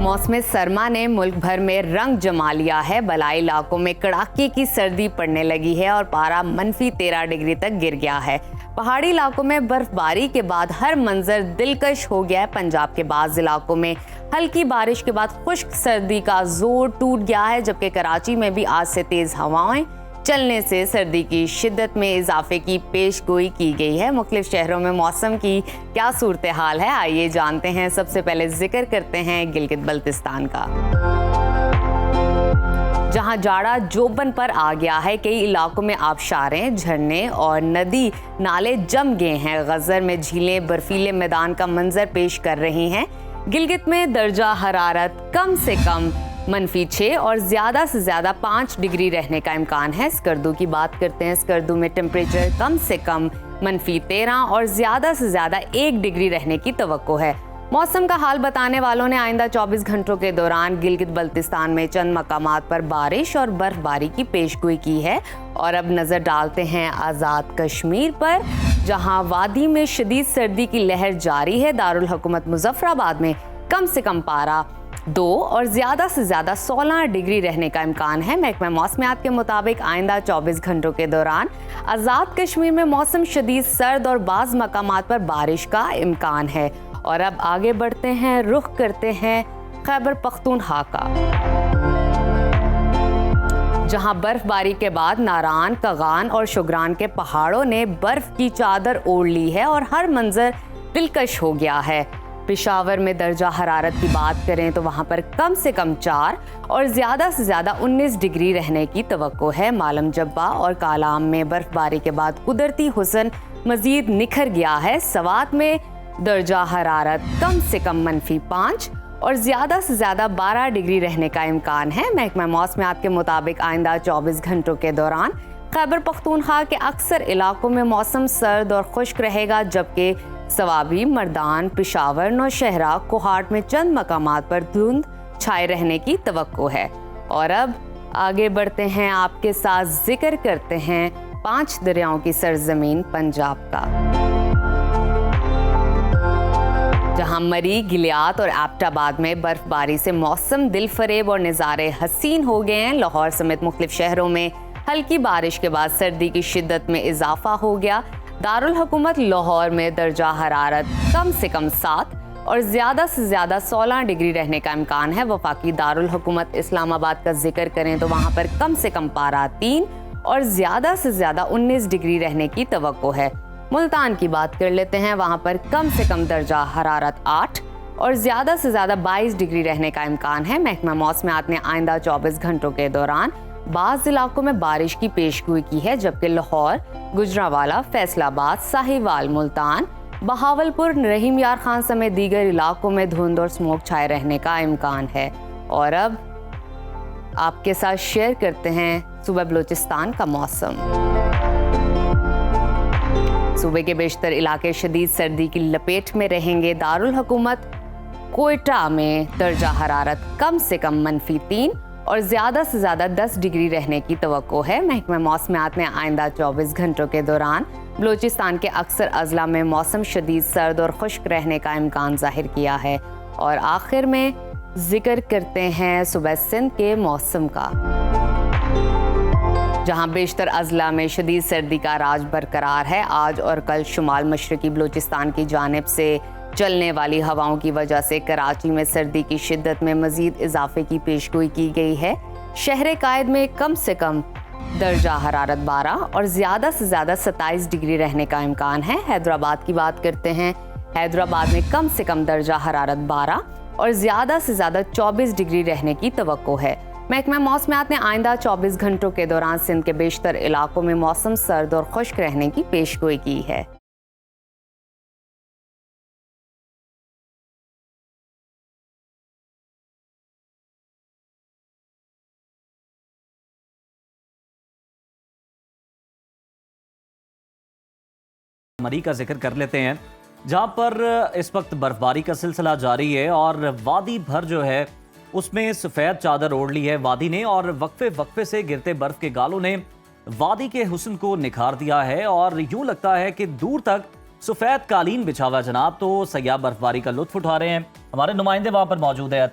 मौसम सरमा ने मुल्क भर में रंग जमा लिया है। बलाई इलाकों में कड़ाके की सर्दी पड़ने लगी है और पारा -13 डिग्री तक गिर गया है। पहाड़ी इलाकों में बर्फबारी के बाद हर मंजर दिलकश हो गया है। पंजाब के बाज़ इलाकों में हल्की बारिश के बाद खुश्क सर्दी का जोर टूट गया है, जबकि कराची में भी आज से तेज हवाएं चलने से सर्दी की शिद्दत में इजाफे की पेशगोई की गई है। मुख्तलिफ शहरों में मौसम की क्या सूरत हाल है, आइए जानते हैं। सबसे पहले जिक्र करते हैं गिलगित बल्तिस्तान का, जहां जाड़ा जोबन पर आ गया है। कई इलाकों में आबशारें, झरने और नदी नाले जम गए हैं। गजर में झीलें बर्फीले मैदान का मंजर पेश कर रही हैं। गिलगित में दर्जा हरारत कम से कम -6 और ज़्यादा से ज़्यादा 5 डिग्री रहने का इम्कान है। स्कर्दू की बात करते हैं। स्कर्दू में टेम्परेचर कम से कम -13 और ज़्यादा से ज़्यादा 1 डिग्री रहने की तवक्को है। मौसम का हाल बताने वालों ने आइंदा 24 घंटों के दौरान गिलगित बल्तिस्तान में चंद मकामात पर बारिश और बर्फबारी की पेशगोई की है। और अब नज़र डालते हैं आज़ाद कश्मीर पर, जहां वादी में शदीद सर्दी की लहर जारी है। दारुल हुकूमत मुजफ्फराबाद में कम से कम पारा 2 और ज़्यादा से ज़्यादा 16 डिग्री रहने का इम्कान है। महकमा मौसमियात के मुताबिक आइंदा 24 घंटों के दौरान आज़ाद कश्मीर में मौसम शदीद सर्द और बाज़ मकामात पर बारिश का इम्कान है। और अब आगे बढ़ते हैं, रुख करते हैं खैबर पख्तूनख्वा का, जहां बर्फबारी के बाद नारान, कगान और शुगरान के पहाड़ों ने बर्फ की चादर ओढ़ ली है और हर मंजर दिलकश हो गया है। पेशावर में दर्जा हरारत की बात करें तो वहां पर कम से कम 4 और ज़्यादा से ज़्यादा 19 डिग्री रहने की तवक्को है। मालम जब्बा और कालाम में बर्फबारी के बाद कुदरती हुस्न मजीद निखर गया है। सवात में दर्जा हरारत कम से कम -5 और ज़्यादा से ज़्यादा 12 डिग्री रहने का इम्कान है। महकमा मौसमियात के मुताबिक आइंदा 24 घंटों के दौरान खैबर पख्तूनख्वा के अक्सर इलाकों में मौसम सर्द और खुश्क रहेगा, जबकि सवाबी, मर्दान, पेशावर, नौशहरा, कोहाट में चंद मकामात पर धुंध छाए रहने की तवक्को है। और अब आगे बढ़ते हैं, आपके साथ जिक्र करते हैं 5 दरियाओं की सरजमीन पंजाब का, जहां मरी, गिलियात और एबटाबाद में बर्फबारी से मौसम दिलफरेब और नज़ारे हसीन हो गए हैं। लाहौर समेत मुख्तलिफ शहरों में हल्की बारिश के बाद सर्दी की शिद्दत में इजाफा हो गया। दारुल हुकूमत लाहौर में दर्जा हरारत कम से कम 7 और ज़्यादा से ज़्यादा 16 डिग्री रहने का इम्कान है। वफाकी दारुल हुकूमत इस्लामाबाद का जिक्र करें तो वहाँ पर कम से कम पारा 3 और ज़्यादा से ज़्यादा 19 डिग्री रहने की तवक्को है। मुल्तान की बात कर लेते हैं, वहाँ पर कम से कम दर्जा हरारत 8 और ज़्यादा से ज़्यादा 22 डिग्री रहने का इम्कान है। महकमा मौसमियात ने आइंदा 24 घंटों के दौरान बाज़ इलाकों में बारिश की पेशगोई की है, जबकि लाहौर, गुजरांवाला, फैसलाबाद, साहिवाल, मुल्तान, बहावलपुर, रहीम यार खान समेत दीगर इलाकों में धुंध और स्मोक छाए रहने का इम्कान है। और अब आपके साथ शेयर करते हैं सूबा बलूचिस्तान का मौसम। सूबे के बेशतर इलाके शदीद सर्दी की लपेट में रहेंगे। दारुल हुकूमत कोयटा में दर्जा हरारत कम से कम -3 और ज़्यादा से ज़्यादा 10 डिग्री रहने की तवक्को है। महकमा मौसमियात ने आइंदा 24 घंटों के दौरान बलूचिस्तान के अक्सर अजला में मौसम शदीद सर्द और खुश्क रहने का इम्कान जाहिर किया है। और आखिर में जिक्र करते हैं सूबा सिंध के मौसम का, जहां बेशतर अजला में शदीद सर्दी का राज बरकरार है। आज और कल शुमाल मशरकी बलूचिस्तान की जानिब से चलने वाली हवाओं की वजह से कराची में सर्दी की शिद्दत में मजीद इजाफे की पेशगोई की गई है। शहर कायद में कम से कम दर्जा हरारत 12 और ज़्यादा से ज़्यादा 27 डिग्री रहने का इम्कान है। हैदराबाद की बात करते हैं। हैदराबाद में कम से कम दर्जा हरारत 12 और ज़्यादा से ज़्यादा 24 डिग्री रहने की तवक्को है। महकमा मौसमियात ने आइंदा 24 घंटों के दौरान सिंध के बेशतर इलाकों में मौसम सर्द और खुश्क रहने की पेशगोई की है। मरी का जिक्र कर लेते हैं, जहां पर इस वक्त बर्फबारी का सिलसिला जारी है और वादी भर जो है उसमें सफ़ेद चादर ओढ़ ली है वादी ने, और वक्फे वक्फे से गिरते बर्फ के गालों ने वादी के हुस्न को निखार दिया है और यूं लगता है कि दूर तक सफ़ेद कालीन बिछा हुआ जनाब। तो सयाह बर्फबारी का लुत्फ उठा रहे हैं। हमारे नुमाइंदे वहां पर मौजूद है।